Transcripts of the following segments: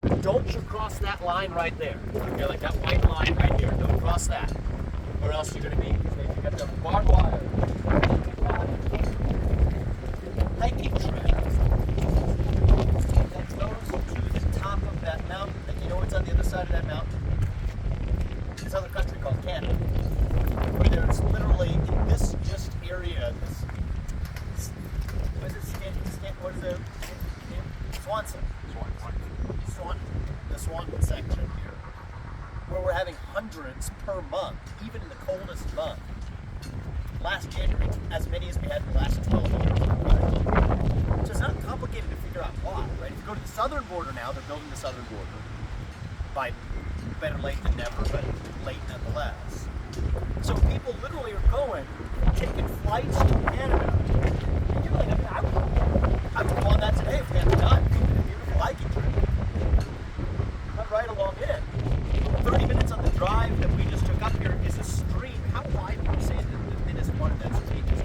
Don't you cross that line right there. Okay, like that white line right here. Don't cross that. Or else you're going to be, you got the barbed wire. Hiking trail that goes to the top of that mountain. And you know what's on the other side of that mountain? This other country called Canada. Where there's literally, in this just area, what is it? Swanson. The Swanson section here, where we're having hundreds per month, even in the coldest month. Last January, as many as we had in the last 12 years. Right? So it's not complicated to figure out why, right? If you go to the southern border now, they're building the southern border. By better late than never, but late nonetheless. So people literally are going, taking flights to Canada. And you're like, I would go on that today if we had the time. It's a beautiful hiking trip. Right along in. 30 minutes on the drive that we just took up here is a stream. How wide would you say that the thinnest part of that stream is?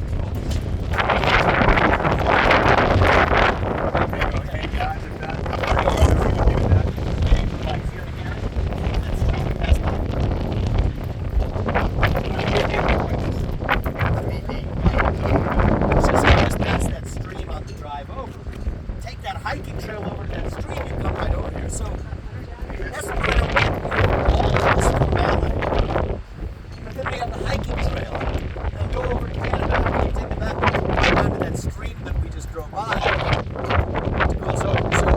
Okay, guys, if that like here again, that stream has just pass that stream on the drive over. Take that hiking trail over to that stream, you come right over here. So that's part of all of this formality. But then we have the hiking trail. Now go over to Canada and you take the back down to that stream that we just drove by to cross over. So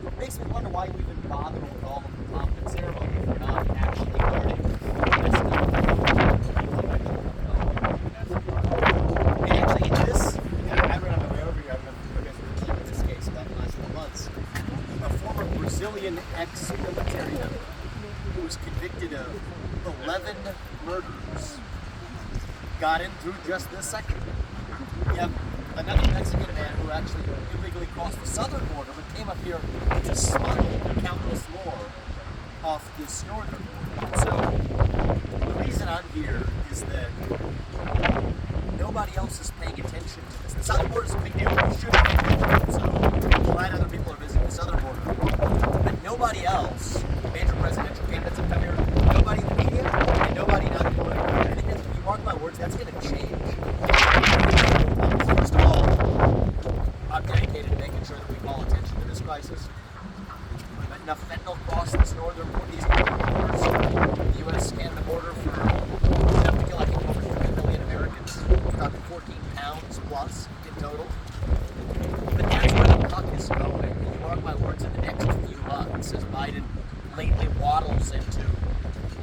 it makes me wonder why we even bother with all of the pomp and ceremony if we're not actually learning this stuff. And actually in this, I ran on my way over here, I remember in this case about the last 4 months. A former Brazilian ex-military member who was convicted of 11 murders got in through just this section. You have another Mexican man who actually illegally crossed the southern border but came up here to smuggle countless more off this northern border. So the reason I'm here is that nobody else is paying attention to this. The southern border is a big deal. We should be. So I'm glad other people are visiting the southern border. But nobody else, major presidential candidates have come here, nobody in the media, and nobody not in political. I think that's, you mark my words, that's going to change. First of all, I'm dedicated to making sure that we call attention to this crisis. We've had enough fentanyl cross this northern northeast borders, the U.S.-Canada border for enough to kill, I think, over 3 million Americans. We're talking 14 pounds plus in total. But that's where the puck is going. You mark my words, in the next few months, as Biden lately waddles into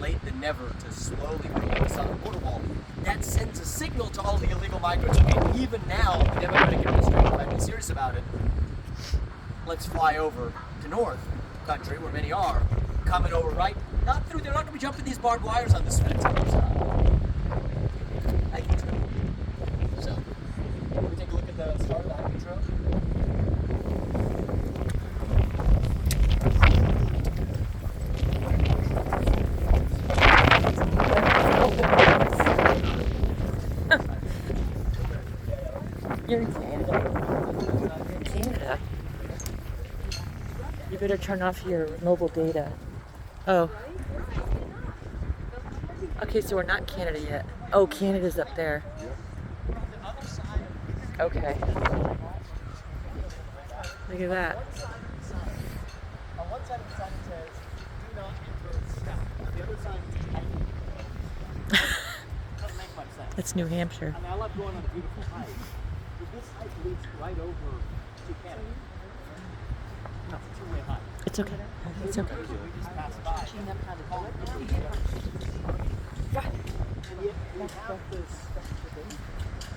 late than never to slowly bring in the southern border wall, that sends a signal to all the illegal migrants. Okay, even now, the Democratic administration might be serious about it. Let's fly over to North country, where many are, coming over right, not through, they're not going to be jumping these barbed wires on this fence. Hiking trail. So, can we take a look at the start of the hiking trail? You're in Canada. Canada. You better turn off your mobile data. Oh. Okay, so we're not Canada yet. Oh, Canada's up there. Okay. Look at that. On one side of the sign it says, do not enter stop. On the other side it's hiking. Doesn't make much sense. That's New Hampshire. I mean, I love going on a beautiful hike, but this hike leads right over to Canada. It's a two-way hike. It's okay. It's okay. We just passed by. And yet we have this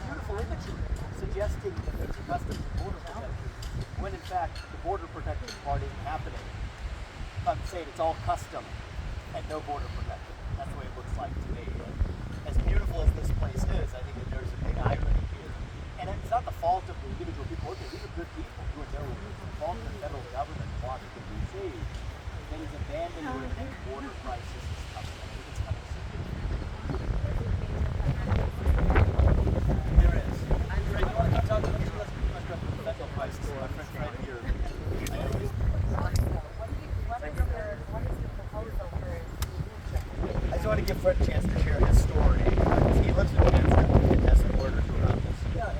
beautiful image suggesting that it's custom border protection, when in fact the border protection part isn't happening. I'm saying it's all custom and no border protection. That's the way it looks like to me. As beautiful as this place is, I think that there's a big irony here. And it's not the fault of the individual people. Okay, these are good people doing their work. It's the fault of the federal government, Washington, D.C., that is abandoning the border crisis is coming. I think it's coming soon. There is. Fred, you want to talk about the federal crisis? My friend Fred here. I know he's me give Fred a chance to share his story. He lives in Kansas and has some orders around this. Yeah,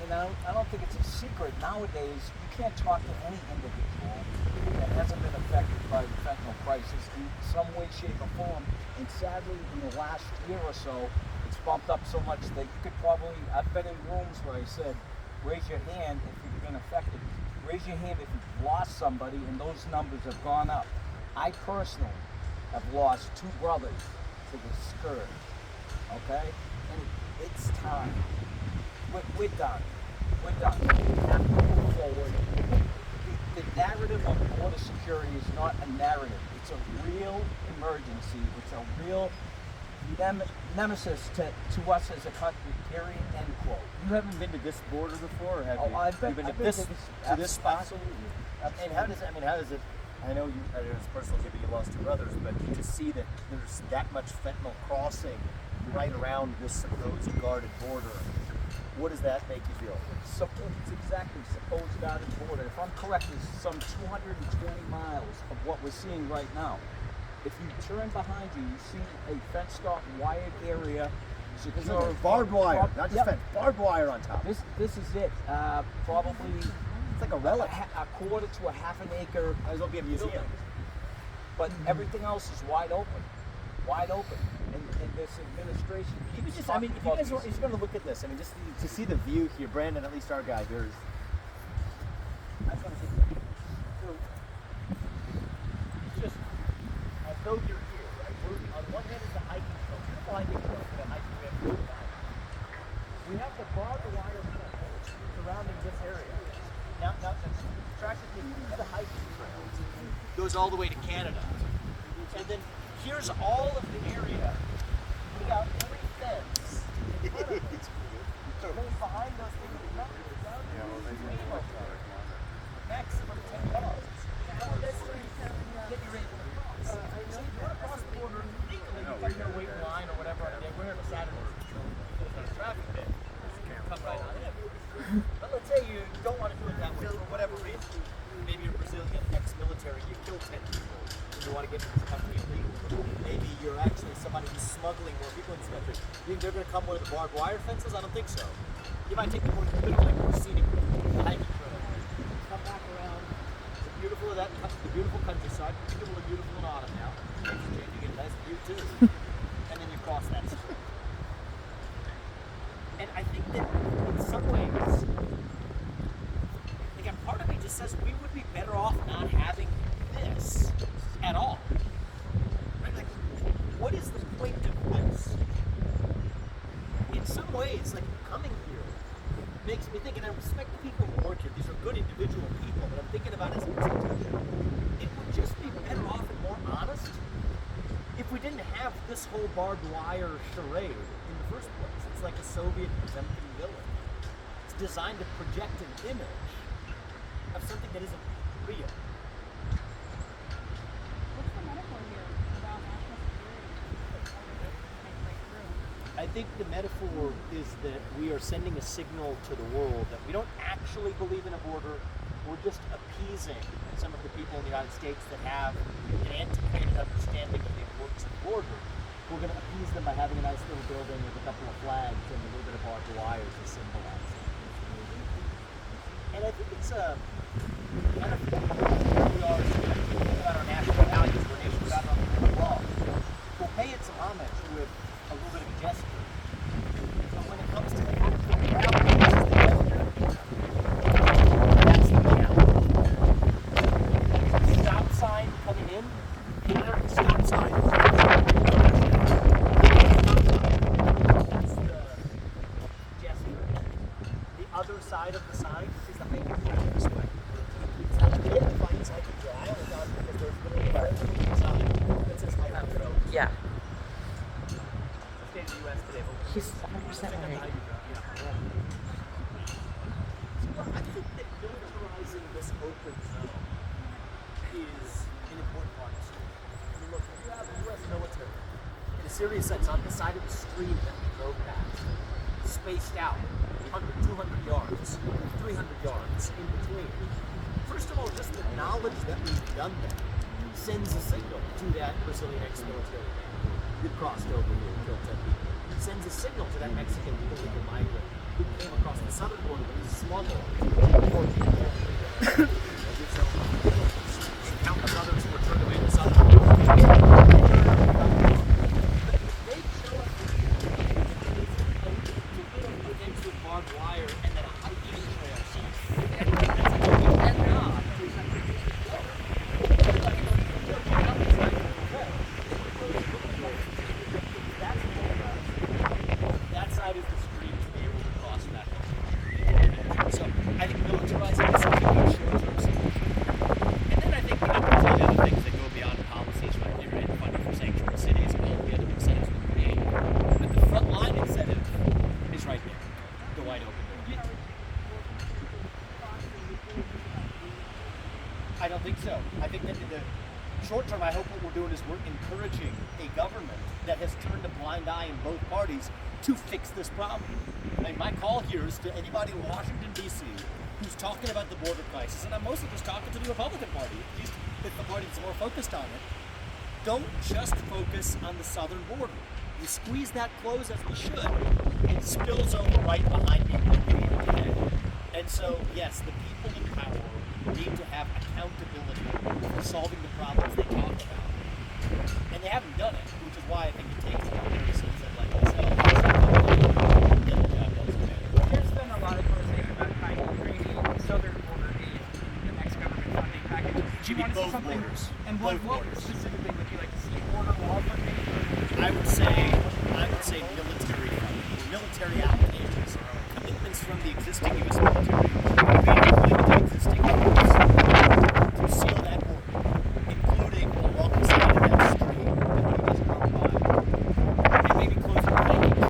and I don't think it's a secret. Nowadays, you can't talk to any individual that hasn't been affected by the fentanyl crisis in some way, shape, or form. And sadly, in the last year or so, it's bumped up so much that you could probably, I've been in rooms where I said, raise your hand if you've been affected. Raise your hand if you've lost somebody, and those numbers have gone up. I personally have lost 2 brothers to the scourge, okay? And it's time. We're done. We're done. We have to move forward. The narrative of border security is not a narrative. It's a real emergency. It's a real nemesis to us as a country, period, end quote. You haven't been to this border before, or have you? I've been to this spot? Absolutely. And how does it, I know it's personal given you lost 2 brothers, but to see that there's that much fentanyl crossing right around this supposed guarded border, what does that make you feel? It's exactly supposed guarded border. If I'm correct, it's some 220 miles of what we're seeing right now. If you turn behind you, you see a fenced-off wired area. Secure Barbed wire, not just fence, barbed wire on top. This is it. Probably It's like a relic. a quarter to a half an acre. Might as well be a museum. But everything else is wide open. Wide open. And this administration. If you guys are going to look at this, just to see the view here, Brandon, at least our guy here is. I just want to see. It's just as though you're here, right? On one hand is the hiking trail, beautiful hiking trail, we have hiking, we have good hiking. We have the barbed wire fence surrounding this area. Now the attraction is the hiking trail. Goes all the way to Canada. And then here's all of the area without any fence. And then behind those things, maximum 10 dollars. Get you ready to cross. So you want to cross the border legally, you find your wait in line or whatever. We're here on Saturday. There's a traffic bit. Come right on in. But let's say you don't want to do it that way for whatever reason. Maybe you're Brazilian, ex-military, you kill 10 people. You want to get into this country illegally. Maybe you're actually somebody who's smuggling more people in this country. You think they're going to come with the barbed wire fences? I don't think so. You might take the more scenic route, the hiking trail. Come back around. It's beautiful, the beautiful countryside. People look beautiful in autumn now. You get a nice view too. And then you cross that street. And I think that in some ways, again, part of me just says we would be better off not having this at all. Right? Like, what is the point of this? In some ways, like coming here makes me think, and I respect the people who work here. These are good individual people, but I'm thinking about it as an institution. It would just be better off and more honest if we didn't have this whole barbed wire charade in the first place. It's like a Soviet Potemkin villain. It's designed to project an image of something that isn't real. What's the metaphor here about national security? I think the metaphor is that we are sending a signal to the world that we don't actually believe in a border. We're just appeasing some of the people in the United States that have an antiquated understanding of the importance of the border. We're going to appease them by having a nice little building with a couple of flags and a little bit of barbed wire to symbolize it. And I think it's a metaphor. We are thinking about our national values, our nation's got on the law. We'll pay it some homage with a little bit of a gesture. But when it comes to the actual reality, that's the reality. Stop sign coming in, here, stop sign. That's the gesture. The other side of the sign is the hiking trail this way. It's not good to find this hiking trail without, because there's literally a sign that says hiking trail. Yeah. State of the U.S. today, but He's 100% right. I think that militarizing this open zone is an important part of this. I mean, look, if you have the U.S. military in a serious sense on the side of the street that we drove past, spaced out 100, 200 yards, 300 yards in between. First of all, just the knowledge that we've done that sends a signal to that Brazilian ex-military man. who crossed over here and killed 10 people. It sends a signal to that Mexican illegal migrant who came across the southern border but was smuggled. So, countless others were turned away in the southern border. They show up against with barbed wire and then a hiking trail. That side is the street to be able to cross that. So I think militarizing is something we should do. And then I think all the other things that go beyond policies right there and funding for sanctuary cities and all the other incentives we create. But the frontline incentive is right there, the wide open door. I don't think so. I think that in the short term, I hope what we're doing is we're encouraging a government that has turned a blind eye in both parties to fix this problem. And my call here is to anybody in Washington, D.C. who's talking about the border crisis, and I'm mostly just talking to the Republican Party, at least if the party that's more focused on it. Don't just focus on the southern border. You squeeze that close as we should, it spills over right behind people. And so, yes, the people in power need to have accountability for solving the problems they talk about. And they haven't done it, which is why I think it takes citizens like myself to get the job done. There's been a lot of conversation about trying to create a southern border aid, the next government funding package. Do you want to see both something? borders. And Both what borders. specifically would you like to see? Border wall funding? I would say military funding, military applications, commitments from the existing U.S. military